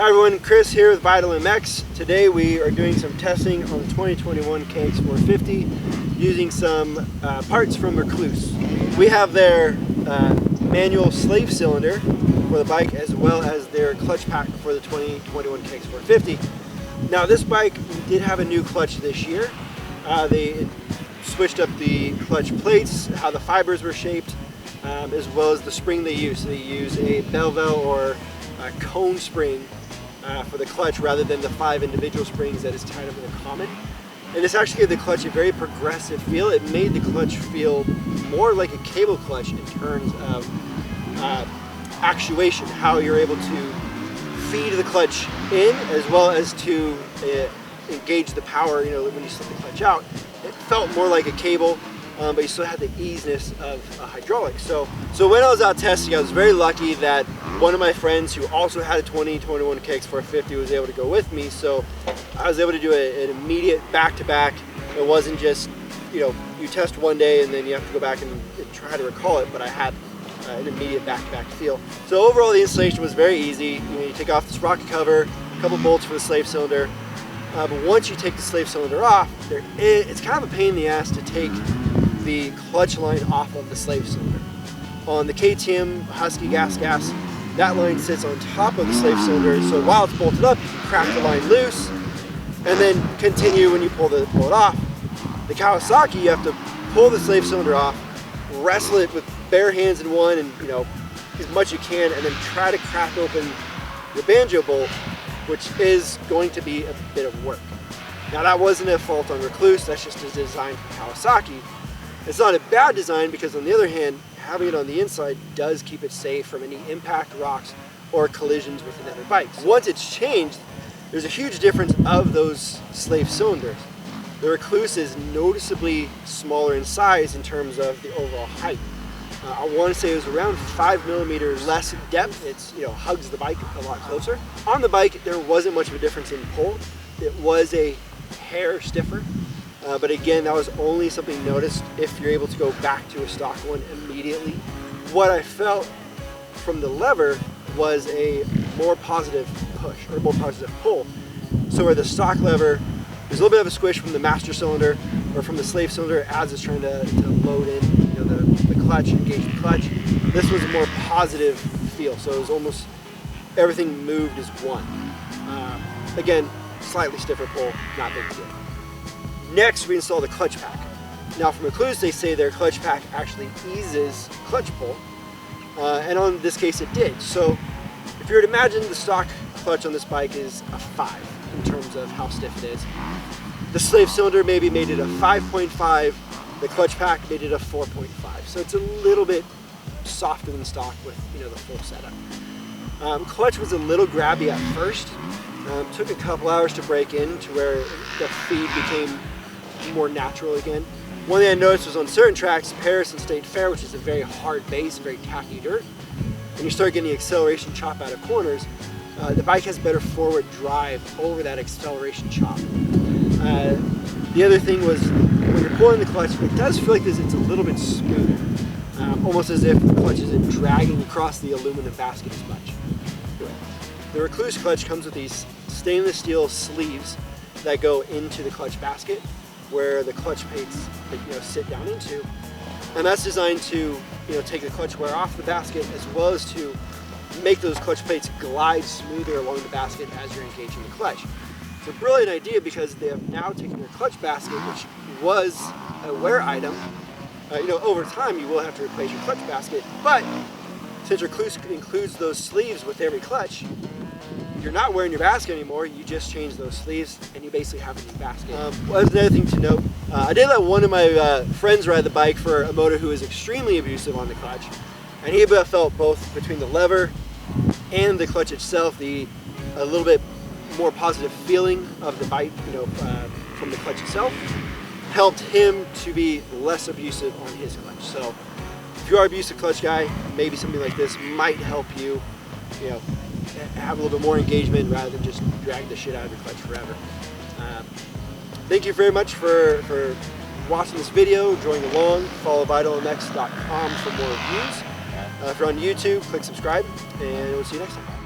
Hi everyone, Chris here with Vital MX. Today we are doing some testing on the 2021 KX450 using some parts from Rekluse. We have their manual slave cylinder for the bike as well as their clutch pack for the 2021 KX450. Now this bike did have a new clutch this year. They switched up the clutch plates, how the fibers were shaped, as well as the spring they use. So they use a Belleville or a cone spring for the clutch rather than the 5 individual springs that is tied up in the common. And this actually gave the clutch a very progressive feel. It made the clutch feel more like a cable clutch in terms of actuation, how you're able to feed the clutch in as well as to engage the power, when you slip the clutch out. It felt more like a cable, but you still had the easiness of a hydraulic. So when I was out testing, I was very lucky that one of my friends who also had a 2021 KX450 was able to go with me. So I was able to do an immediate back-to-back. It wasn't just, you test one day and then you have to go back and try to recall it, but I had an immediate back-to-back feel. So overall the installation was very easy. You take off the sprocket cover, a couple bolts for the slave cylinder, but once you take the slave cylinder off, it's kind of a pain in the ass to take the clutch line off of the slave cylinder. On the KTM Husky gas, that line sits on top of the slave cylinder, so while it's bolted up, you can crack the line loose and then continue when you pull it off. The Kawasaki, you have to pull the slave cylinder off, wrestle it with bare hands in one, and as much as you can, and then try to crack open your banjo bolt, which is going to be a bit of work. Now that wasn't a fault on Rekluse, that's just a design from Kawasaki. It's not a bad design because on the other hand, having it on the inside does keep it safe from any impact, rocks, or collisions with other bikes. Once it's changed, there's a huge difference of those slave cylinders. The Rekluse is noticeably smaller in size in terms of the overall height. I want to say it was around 5 millimeters less depth. It's hugs the bike a lot closer. On the bike, there wasn't much of a difference in pull. It was a hair stiffer, but again, that was only something noticed if you're able to go back to a stock one immediately. What I felt from the lever was a more positive push or more positive pull. So where the stock lever, there's a little bit of a squish from the master cylinder or from the slave cylinder as it's trying to load in the clutch, engage the clutch. This was a more positive feel, so it was almost everything moved as one. Again, slightly stiffer pull, not big deal. Next, we install the clutch pack. Now from Rekluse, they say their clutch pack actually eases clutch pull, and on this case it did. So if you were to imagine the stock clutch on this bike is a 5 in terms of how stiff it is. The slave cylinder maybe made it a 5.5, the clutch pack made it a 4.5. So it's a little bit softer than stock with the full setup. Clutch was a little grabby at first. Took a couple hours to break in to where the feed became more natural again. One thing I noticed was on certain tracks, Paris and State Fair, which is a very hard base, very tacky dirt, and you start getting the acceleration chop out of corners, the bike has better forward drive over that acceleration chop. The other thing was when you're pulling the clutch, it does feel like it's a little bit smoother, almost as if the clutch isn't dragging across the aluminum basket as much. The Rekluse clutch comes with these stainless steel sleeves that go into the clutch basket where the clutch plates sit down into, and that's designed to take the clutch wear off the basket as well as to make those clutch plates glide smoother along the basket as you're engaging the clutch. It's a brilliant idea because they have now taken their clutch basket, which was a wear item. Over time you will have to replace your clutch basket, but since Rekluse includes those sleeves with every clutch, you're not wearing your basket anymore, you just change those sleeves and you basically have a new basket. Well, that's another thing to note. I did let one of my friends ride the bike for a moto who is extremely abusive on the clutch, and he felt both between the lever and the clutch itself, a little bit more positive feeling of the bike, from the clutch itself, helped him to be less abusive on his clutch. So if you are an abusive clutch guy, maybe something like this might help you, have a little bit more engagement rather than just drag the shit out of your clutch forever. Thank you very much for watching this video, joining along. Follow vitalmx.com for more reviews. If you're on YouTube, click subscribe, and we'll see you next time.